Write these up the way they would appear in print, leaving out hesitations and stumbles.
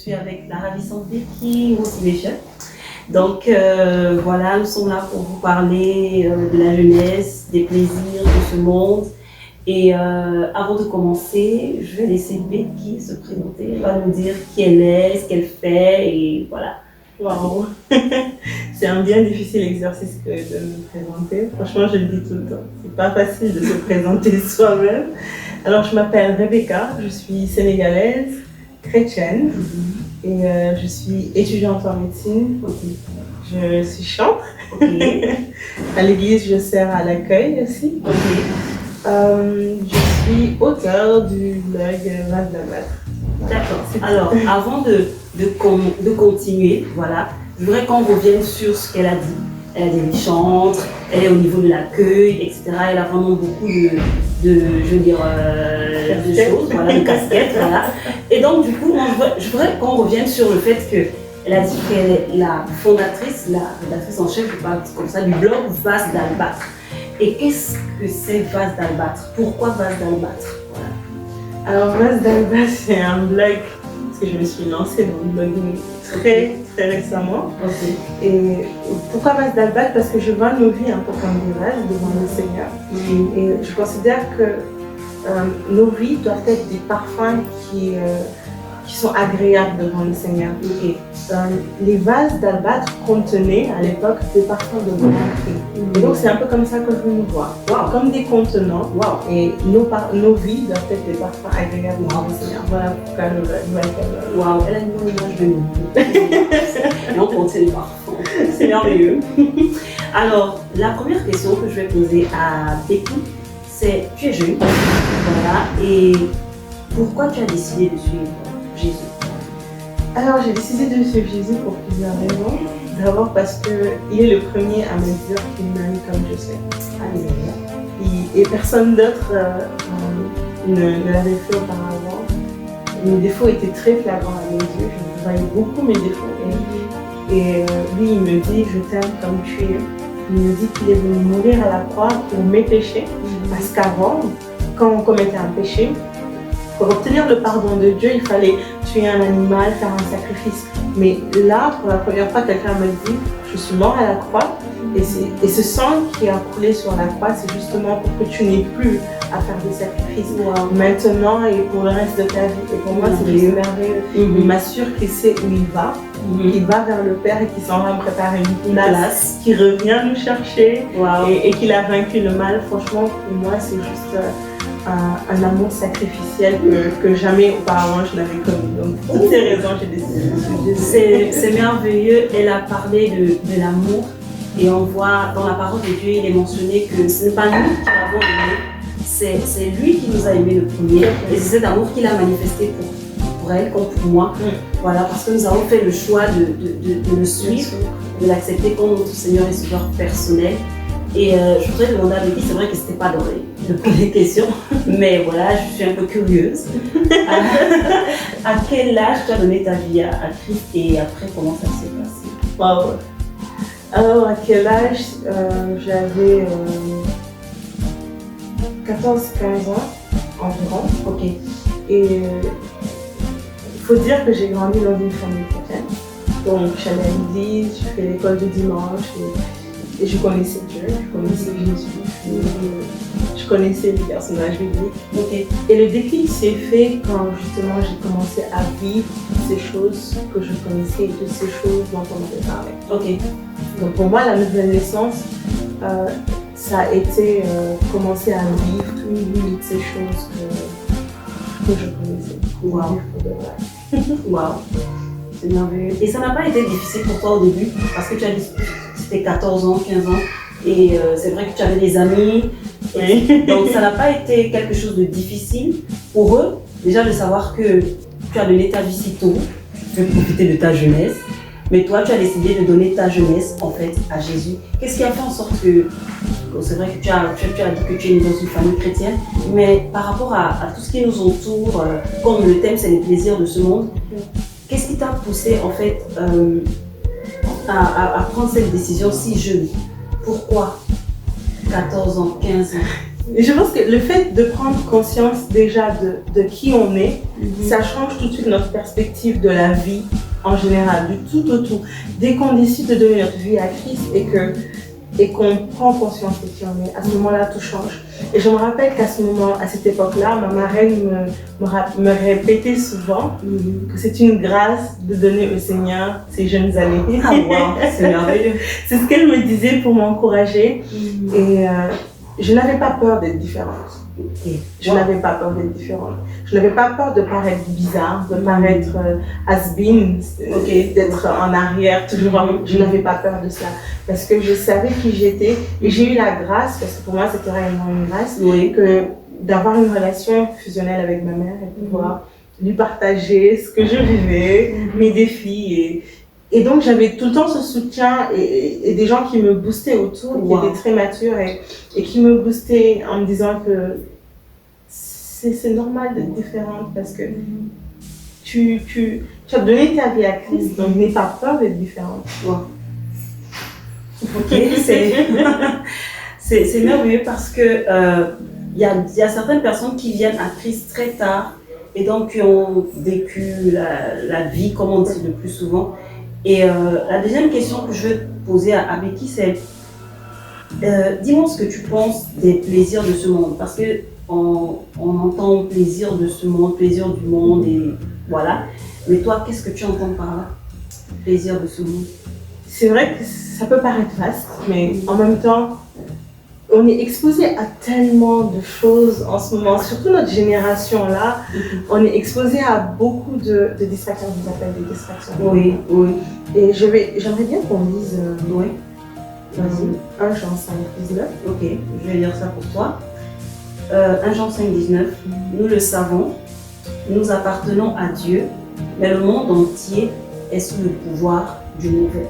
suis avec la ravissante Becky Motivation. Donc voilà, nous sommes là pour vous parler de la jeunesse, des plaisirs de ce monde. Et avant de commencer, je vais laisser Becky se présenter. Elle va nous dire qui elle est, ce qu'elle fait et voilà. Waouh. C'est un bien difficile exercice que de me présenter. Franchement, je le dis tout le temps. C'est pas facile de se présenter soi-même. Alors, je m'appelle Rebecca, je suis sénégalaise, chrétienne et je suis étudiante en médecine. Je suis chante. À l'église, je sers à l'accueil aussi. Je suis auteure du blog Vase d'Albâtre. D'accord. Alors, avant de continuer, voilà, je voudrais qu'on revienne sur ce qu'elle a dit. Elle a dit qu'elle chante, elle est au niveau de l'accueil, etc. Elle a vraiment beaucoup de choses, voilà, de casquettes, voilà. Et donc, du coup, moi, je voudrais qu'on revienne sur le fait qu'elle a dit qu'elle est la fondatrice, la rédactrice en chef, je parle comme ça, du blog Vase d'Albâtre. Et qu'est-ce que c'est Vase d'Albâtre? Pourquoi Vase d'Albâtre? Voilà. Alors, Vase d'Albâtre, c'est un blog, parce que je me suis lancée dans le blogging très récemment. Et pourquoi Vase d'Albâtre? Parce que je vois nos vies un peu comme des vases devant le Seigneur. Et je considère que nos vies doivent être des parfums qui sont agréables devant le Seigneur. Et les vases d'Albâtre contenaient à l'époque des parfums de bon prix. Et donc c'est un peu comme ça que je nous vois, comme des contenants. Et nos vies doivent être des parfums agréables devant le Seigneur. Voilà pourquoi le Waouh, elle a une bonne image de nous. Et on contient les parfums. C'est merveilleux. Alors, la première question que je vais poser à Becky, c'est tu es jeune, voilà, et pourquoi tu as décidé de suivre Jésus? Alors, j'ai décidé de suivre Jésus pour plusieurs raisons. D'abord parce qu'il est le premier à me dire qu'il m'aime comme je suis. Alléluia. Et personne d'autre ne l'avait fait auparavant. Mes défauts étaient très flagrants à mes yeux. Je voyais beaucoup mes défauts. Et lui, il me dit, je t'aime comme tu es. Il me dit qu'il est venu mourir à la croix pour mes péchés. Parce qu'avant, quand on commettait un péché, pour obtenir le pardon de Dieu, il fallait tuer un animal, faire un sacrifice. Mais là, pour la première fois, quelqu'un me dit, je suis mort à la croix. Et ce sang qui a coulé sur la croix, c'est justement pour que tu n'aies plus à faire des sacrifices maintenant et pour le reste de ta vie. Et pour moi, c'est merveilleux. Il m'assure qu'il sait où il va. Il va vers le Père et qu'il s'en va me préparer une place, qui revient nous chercher et qu'il a vaincu le mal. Franchement, pour moi, c'est juste un amour sacrificiel que jamais auparavant je n'avais connu. Donc, pour toutes ces raisons, j'ai décidé. C'est merveilleux. Elle a parlé de l'amour et on voit dans la parole de Dieu, il est mentionné que ce n'est pas nous qui l'avons aimé, c'est lui qui nous a aimés le premier. Et c'est cet amour qu'il a manifesté pour elle comme pour moi. Voilà, parce que nous avons fait le choix de le suivre, de l'accepter comme notre Seigneur et Sauveur personnel. Et je voudrais demander à Becky, c'est vrai que c'était pas dans les questions, mais voilà, je suis un peu curieuse. À quel âge tu as donné ta vie à Christ et après comment ça s'est passé? Wow. Alors, à quel âge? J'avais 14-15 ans environ. Et il faut dire que j'ai grandi dans une famille chrétienne. Donc, j'allais à l'église, je fais l'école du dimanche. Et je connaissais Dieu, je connaissais Jésus, je connaissais les personnages bibliques. Et le déclic s'est fait quand justement j'ai commencé à vivre ces choses que je connaissais et toutes ces choses dont on m'avait parlé. Donc pour moi, la nouvelle naissance, ça a été commencer à vivre toutes ces choses que je connaissais. Waouh, c'est merveilleux. Et ça n'a pas été difficile pour toi au début parce que tu as dit c'était 14 ans, 15 ans et c'est vrai que tu avais des amis. Donc ça n'a pas été quelque chose de difficile pour eux déjà de savoir que tu as donné ta vie si tôt, tu veux profiter de ta jeunesse, mais toi tu as décidé de donner ta jeunesse en fait à Jésus. Qu'est-ce qui a fait en sorte que, c'est vrai que tu as dit que tu es dans une famille chrétienne, mais par rapport à tout ce qui nous entoure, comme le thème c'est les plaisirs de ce monde, qu'est-ce qui t'a poussé en fait à prendre cette décision si jeune? Pourquoi 14 ans, 15 ans? Et je pense que le fait de prendre conscience déjà de qui on est, ça change tout de suite notre perspective de la vie en général, du tout au tout. Dès qu'on décide de donner notre vie à Christ et qu'on prend conscience de qui on est, à ce moment-là, tout change. Et je me rappelle qu'à cette époque-là, ma marraine me répétait souvent que c'est une grâce de donner au Seigneur ces jeunes années. Ah wow, c'est merveilleux. C'est ce qu'elle me disait pour m'encourager. Et je n'avais pas peur d'être différente. Je n'avais pas peur d'être différente. Je n'avais pas peur de paraître bizarre, de paraître has-been, d'être en arrière, toujours. Je n'avais pas peur de cela. Parce que je savais qui j'étais et j'ai eu la grâce, parce que pour moi c'était réellement une grâce, que d'avoir une relation fusionnelle avec ma mère et pouvoir lui partager ce que je vivais, mes défis. Et donc j'avais tout le temps ce soutien et des gens qui me boostaient autour, qui étaient très matures et qui me boostaient en me disant que c'est normal d'être différente parce que tu as donné ta vie à Christ, donc n'aie pas peur d'être différente. Ok, c'est merveilleux parce que y a certaines personnes qui viennent à Christ très tard et donc qui ont vécu la vie, comme on dit le plus souvent. Et la deuxième question que je veux te poser à Becky, c'est dis-moi ce que tu penses des plaisirs de ce monde, parce que on entend plaisir de ce monde, plaisir du monde et voilà. Mais toi, qu'est-ce que tu entends par là, plaisir de ce monde? C'est vrai que ça peut paraître vaste, mais en même temps, on est exposé à tellement de choses en ce moment, surtout notre génération-là, on est exposé à beaucoup de distractions, je vous appelle des distractions. Oui. Et j'aimerais bien qu'on lise Vas-y. 1 Jean 5, 19. Ok, je vais lire ça pour toi. 1 Jean 5, 19. Nous le savons, nous appartenons à Dieu, mais le monde entier est sous le pouvoir du mauvais.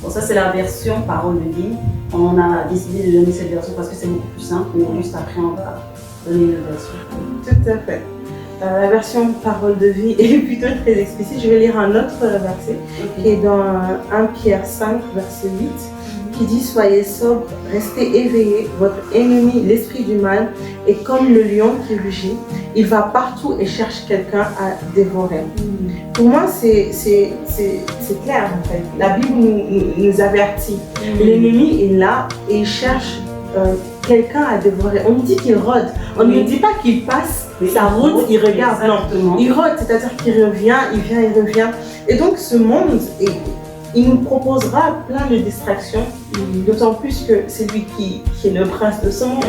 Bon, ça c'est la version parole de vie. On a décidé de donner cette version parce que c'est beaucoup plus simple, mais juste après on va donner une version. Tout à fait. La version parole de vie est plutôt très explicite. Je vais lire un autre verset qui est dans 1 Pierre 5, verset 8, qui dit « Soyez sobres, restez éveillés, votre ennemi, l'esprit du mal, est comme le lion qui rugit. Il va partout et cherche quelqu'un à dévorer. » Pour moi, c'est clair en fait. La Bible nous avertit. L'ennemi est là et il cherche quelqu'un à dévorer. On nous dit qu'il rôde. On ne nous dit pas qu'il passe sa route, il regarde. Non, il rôde, c'est-à-dire qu'il revient, il vient, il revient. Et donc ce monde, il nous proposera plein de distractions. D'autant plus que c'est lui qui est le prince de ce monde.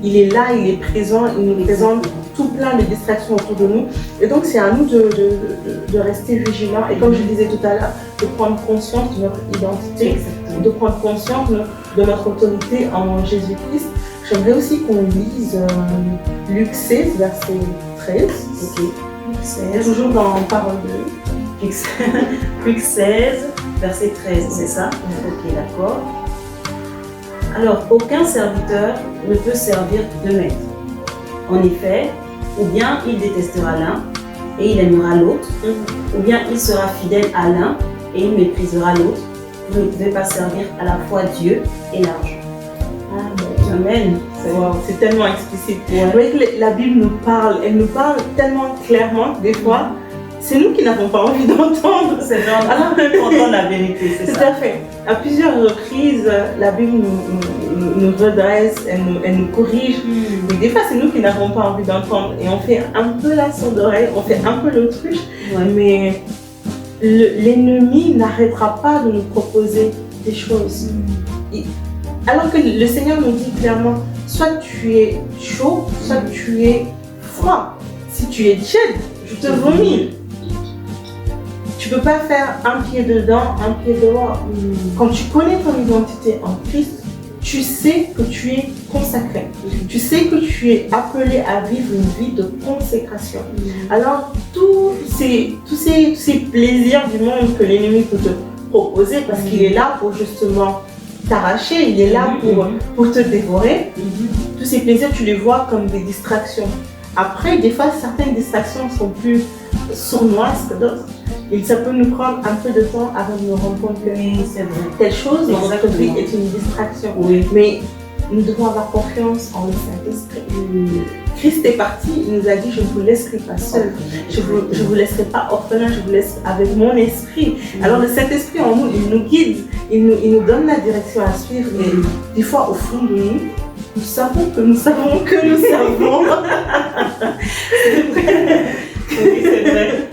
Il est là, il est présent, il nous présente tout plein de distractions autour de nous. Et donc c'est à nous de rester vigilants. Et comme je disais tout à l'heure, de prendre conscience de notre identité, de prendre conscience de notre autorité en Jésus-Christ. J'aimerais aussi qu'on lise Luc 16, verset 13. Ok. Luc 16. Toujours dans Parole de vie. Luc 16, verset 13, c'est ça? Ok, d'accord. Alors, aucun serviteur ne peut servir deux maîtres. En effet, ou bien il détestera l'un et il aimera l'autre, ou bien il sera fidèle à l'un et il méprisera l'autre. Vous ne pouvez pas servir à la fois Dieu et l'argent. Amen. C'est tellement explicite. Vous voyez que la Bible nous parle, elle nous parle tellement clairement que des fois, c'est nous qui n'avons pas envie d'entendre. C'est genre, alors on entend la vérité, c'est ça. Tout à fait. À plusieurs reprises, la Bible nous redresse, elle nous corrige. Mais des fois, c'est nous qui n'avons pas envie d'entendre. Et on fait un peu la sourde oreille, on fait un peu l'autruche. Mais l'ennemi n'arrêtera pas de nous proposer des choses. Alors que le Seigneur nous dit clairement, soit tu es chaud, soit tu es froid. Si tu es tiède, je te vomis. Tu ne peux pas faire un pied dedans, un pied dehors. Quand tu connais ton identité en Christ, tu sais que tu es consacré. Tu sais que tu es appelé à vivre une vie de consécration. Alors, tous ces plaisirs du monde que l'ennemi peut te proposer, parce qu'il est là pour justement t'arracher, il est là pour te dévorer, tous ces plaisirs, tu les vois comme des distractions. Après, des fois, certaines distractions sont plus sournoises que d'autres. Et ça peut nous prendre un peu de temps avant de nous rendre compte que telle chose dans notre vie est une distraction. Mais nous devons avoir confiance en le Saint-Esprit. Christ est parti, il nous a dit, je ne vous laisserai pas seul, je ne vous laisserai pas orphelin, je vous laisse avec mon esprit. Alors le Saint-Esprit en nous, il nous guide, il nous donne la direction à suivre. Et des fois, au fond de nous, nous savons que nous savons que nous savons. C'est vrai. Oui, c'est vrai.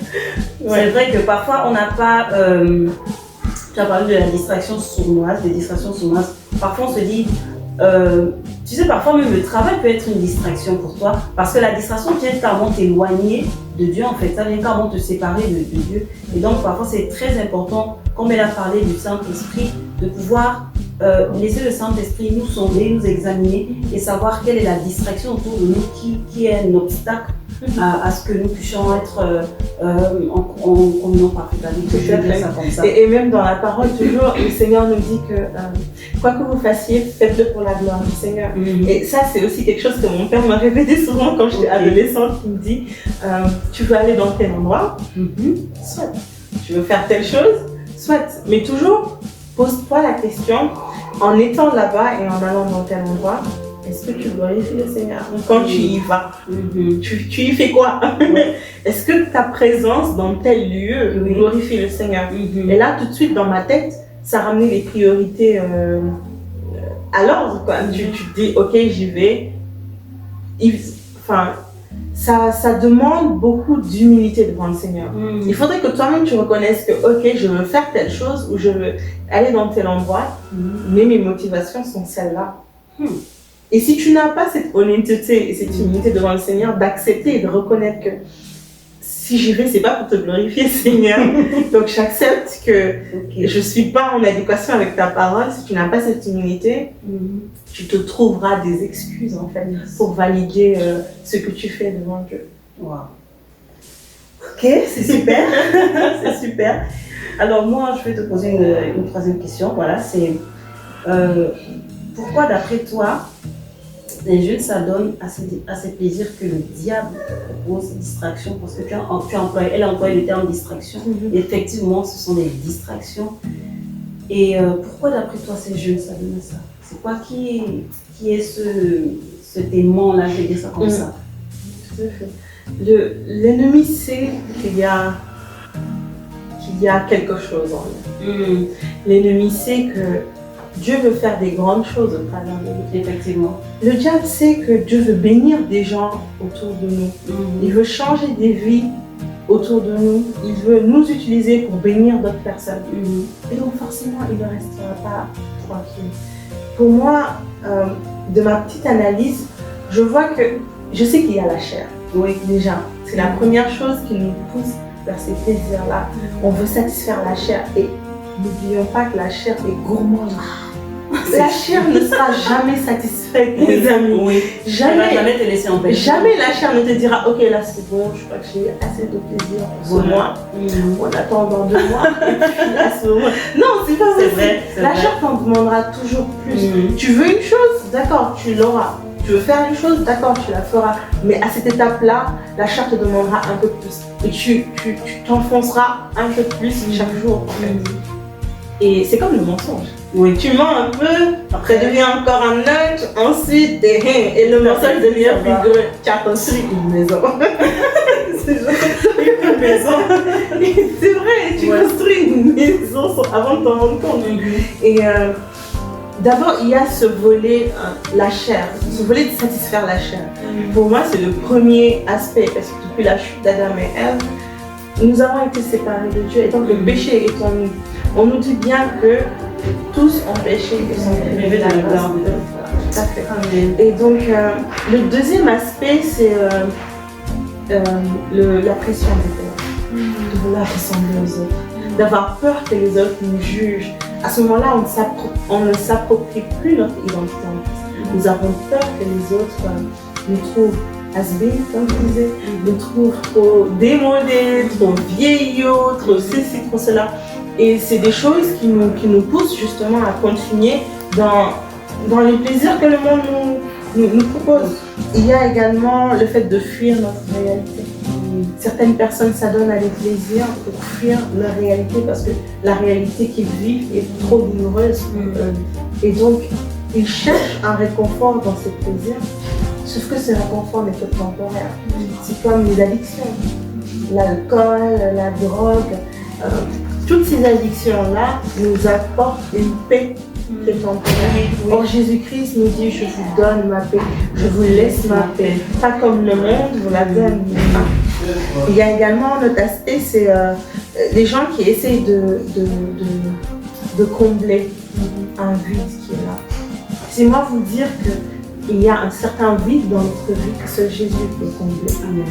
C'est vrai que parfois on n'a pas. Tu as parlé de la distraction sournoise, des distractions sournoises. Parfois on se dit. Tu sais, parfois même le travail peut être une distraction pour toi parce que la distraction vient carrément t'éloigner de Dieu en fait, ça vient carrément te séparer de Dieu. Et donc parfois c'est très important, comme elle a parlé du Saint-Esprit, de pouvoir laisser le Saint-Esprit nous sonder, nous examiner et savoir quelle est la distraction autour de nous qui est un obstacle à ce que nous puissions être en communion parfaite avec Dieu. Je vais dire ça comme ça. Et même dans la parole, toujours, le Seigneur nous dit que quoi que vous fassiez, faites-le pour la gloire du Seigneur. Et ça, c'est aussi quelque chose que mon père m'a répété souvent quand j'étais adolescente. Il me dit, tu veux aller dans tel endroit, soit. Tu veux faire telle chose, soit. Mais toujours, pose-toi la question, en étant là-bas et en allant dans tel endroit, est-ce que tu glorifies le Seigneur quand tu y vas? Tu y fais quoi? Est-ce que ta présence dans tel lieu glorifie le Seigneur? Et là, tout de suite, dans ma tête, ça ramenait les priorités à l'ordre. Tu te dis, ok, j'y vais. Enfin, ça demande beaucoup d'humilité devant le Seigneur. Il faudrait que toi-même tu reconnaisses que, ok, je veux faire telle chose ou je veux aller dans tel endroit, mais mes motivations sont celles-là. Et si tu n'as pas cette honnêteté et cette humilité devant le Seigneur, d'accepter et de reconnaître que si j'y vais, c'est pas pour te glorifier, Seigneur. Donc j'accepte que je suis pas en adéquation avec ta parole. Si tu n'as pas cette humilité, tu te trouveras des excuses en fait pour valider ce que tu fais devant Dieu. Wow. Ok, c'est super. C'est super. Alors moi, je vais te poser une troisième question. Voilà, c'est pourquoi d'après toi, les jeunes s'adonnent à ces plaisirs que le diable propose, distraction, parce que elle a employé le terme distraction. Et effectivement, ce sont des distractions. Et pourquoi d'après toi, ces jeunes s'adonnent à ça? C'est quoi qui est cet aimant-là, je vais dire ça comme ça? Tout à fait. L'ennemi sait qu'il y a quelque chose en lui. L'ennemi sait que Dieu veut faire des grandes choses au travers de nous. Effectivement. Le diable sait que Dieu veut bénir des gens autour de nous. Il veut changer des vies autour de nous. Il veut nous utiliser pour bénir d'autres personnes. Et donc forcément, il ne restera pas tranquille. Pour moi, de ma petite analyse, je vois que je sais qu'il y a la chair. Oui, déjà. C'est la première chose qui nous pousse vers ces plaisirs-là. On veut satisfaire la chair et n'oublions pas que la chair est gourmande. La chair ne sera jamais satisfaite, les amis. Oui. Jamais. Jamais te laisser empêcher. Jamais la chair ne te dira, ok, là c'est bon, je crois que j'ai assez de plaisir pour ce mois. On attend dans 2 mois. Et puis à ce moment. Non, c'est pas vrai. La chair t'en demandera toujours plus. Tu veux une chose, d'accord, tu l'auras. Tu veux faire une chose, d'accord, tu la feras. Mais à cette étape-là, la chair te demandera un peu plus. Et tu t'enfonceras un peu plus chaque jour. Et c'est comme le mensonge. Oui. Tu mens un peu, après devient encore un autre, ensuite, et le mensonge devient plus gros. Tu as construit une maison. C'est une maison. C'est vrai, tu construis une maison avant de t'en rendre compte. Et d'abord, il y a ce volet, la chair, ce volet de satisfaire la chair. Pour moi, c'est le premier aspect, parce que depuis la chute d'Adam et Ève, nous avons été séparés de Dieu, et donc le péché est en nous. On nous dit bien que tous ont péché et sont privés de la grâce de Dieu. Tout à fait. Et donc, le deuxième aspect, c'est la pression des pères, de vouloir ressembler aux autres, d'avoir peur que les autres nous jugent. À ce moment-là, on ne s'approprie plus notre identité en Christ. Nous avons peur que les autres nous trouvent has-been, comme je disais, nous trouvent trop démodés, trop vieillots, trop ceci, trop cela. Et c'est des choses qui nous poussent justement à continuer dans les plaisirs que le monde nous propose. Il y a également le fait de fuir notre réalité. Certaines personnes s'adonnent à des plaisirs pour fuir leur réalité parce que la réalité qu'ils vivent est trop douloureuse. Et donc, il cherche un réconfort dans ses plaisirs, sauf que ce réconfort n'est que temporaire. C'est comme les addictions, l'alcool, la drogue, toutes ces addictions-là nous apportent une paix qui est temporaire. Or Jésus-Christ nous dit, je vous donne ma paix, je vous laisse ma paix, pas comme le monde vous la donne. Il y a également un autre aspect, c'est les gens qui essayent de combler un vide qui est là. C'est moi vous dire qu'il y a un certain vide dans notre vie que seul Jésus peut combler. Amen.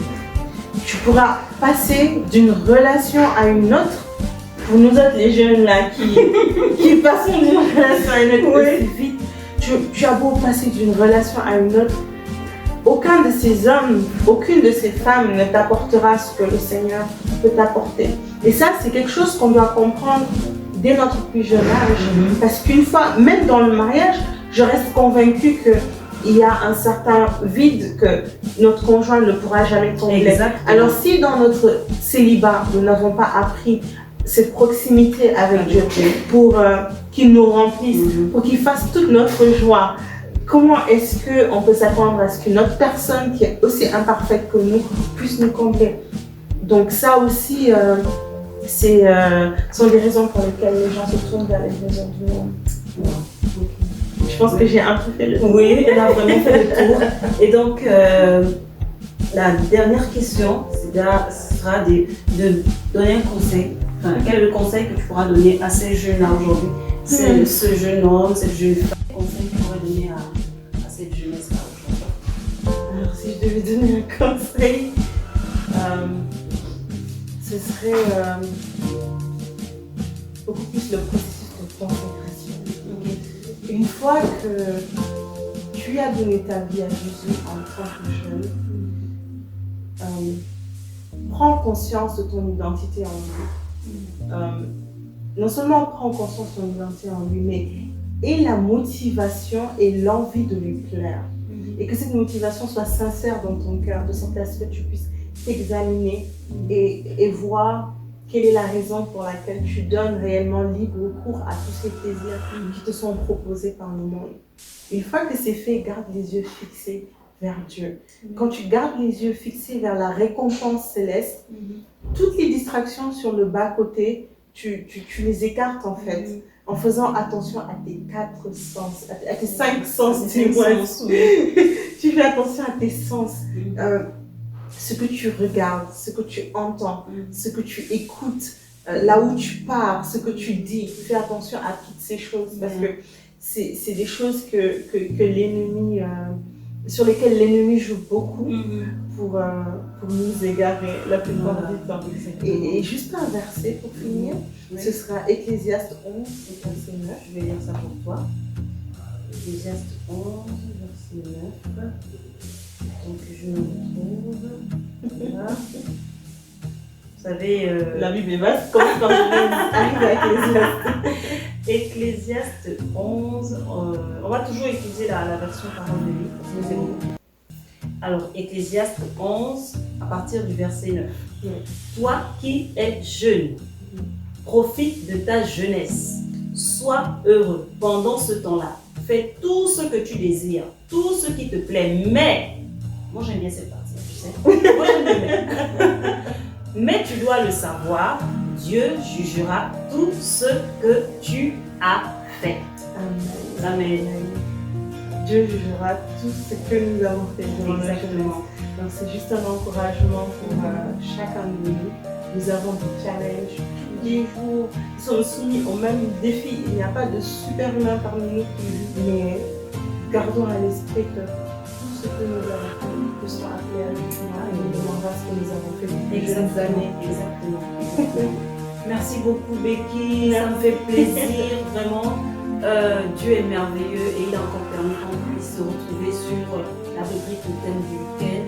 Tu pourras passer d'une relation à une autre. Pour nous autres, les jeunes là, qui passons d'une relation à une autre aussi vite, tu as beau passer d'une relation à une autre, aucun de ces hommes, aucune de ces femmes ne t'apportera ce que le Seigneur peut t'apporter. Et ça, c'est quelque chose qu'on doit comprendre dès notre plus jeune âge. Parce qu'une fois, même dans le mariage, je reste convaincue qu'il y a un certain vide que notre conjoint ne pourra jamais combler. Alors si dans notre célibat, nous n'avons pas appris cette proximité avec Dieu pour qu'il nous remplisse, pour qu'il fasse toute notre joie, comment est-ce qu'on peut s'attendre à ce qu'une autre personne qui est aussi imparfaite que nous puisse nous combler? Donc ça aussi, sont des raisons pour lesquelles les gens se tournent vers les maisons du monde. Je pense que j'ai un peu fait le tour. Oui, elle a vraiment fait le tour. Et donc, la dernière question sera de donner un conseil. Enfin, quel est le conseil que tu pourras donner à ces jeunes-là aujourd'hui? C'est ce jeune homme, cette jeune femme. Quel conseil que tu pourrais donner à cette jeunesse-là aujourd'hui? Alors, si je devais donner un conseil, ce serait beaucoup plus le processus de consécration. Une fois que tu as donné ta vie à Jésus en tant que jeune, prends conscience de ton identité en lui. Non seulement prends conscience de ton identité en lui, mais aie la motivation et l'envie de lui plaire. Et que cette motivation soit sincère dans ton cœur, de sorte à ce que tu puisses t'examiner et voir quelle est la raison pour laquelle tu donnes réellement libre cours à tous ces plaisirs qui te sont proposés par le monde. Une fois que c'est fait, garde les yeux fixés vers Dieu. Quand tu gardes les yeux fixés vers la récompense céleste, toutes les distractions sur le bas-côté, tu les écartes en fait, en faisant attention à tes 4 sens, à tes 5 sens, tu fais attention à tes sens. Ce que tu regardes, ce que tu entends, ce que tu écoutes, là où tu pars, ce que tu dis, fais attention à toutes ces choses parce que c'est des choses que l'ennemi, sur lesquelles l'ennemi joue beaucoup pour nous égarer la plupart du temps. Et juste un verset pour finir, ce sera Ecclésiaste 11, verset 9. Je vais lire ça pour toi. Ecclésiaste 11, verset 9. Donc je me retrouve là. Vous savez, la Bible est vaste, quand arrive à Ecclésiaste. Ecclésiaste 11, on va toujours utiliser la version parole de vie, parce que c'est bon. Alors, Ecclésiaste 11, à partir du verset 9. Toi qui es jeune, profite de ta jeunesse, sois heureux pendant ce temps-là. Fais tout ce que tu désires, tout ce qui te plaît, mais moi j'aime bien cette partie, tu sais. Moi j'aime bien. Mais tu dois le savoir, Dieu jugera tout ce que tu as fait. Amen. Amen. Dieu jugera tout ce que nous avons fait durant la jeunesse. Donc c'est juste un encouragement pour chacun de nous. Nous avons des challenges tous les jours. Nous sommes soumis aux mêmes défis. Il n'y a pas de super-humain parmi nous. Mais gardons à l'esprit que tout ce que nous avons fait, nous serons appelés à jugement et nous demandera ce que nous avons fait depuis de jeunes années. Exactement. Merci beaucoup Becky, ça me fait plaisir vraiment. Dieu est merveilleux et il a encore permis qu'on puisse se retrouver sur la rubrique Le thème du week-end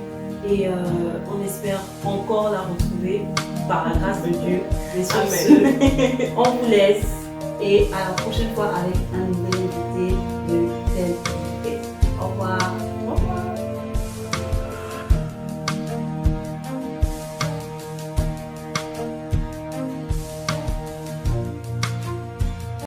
et on espère encore la retrouver par la grâce de Dieu. Mais sur ce, on vous laisse et à la prochaine fois avec un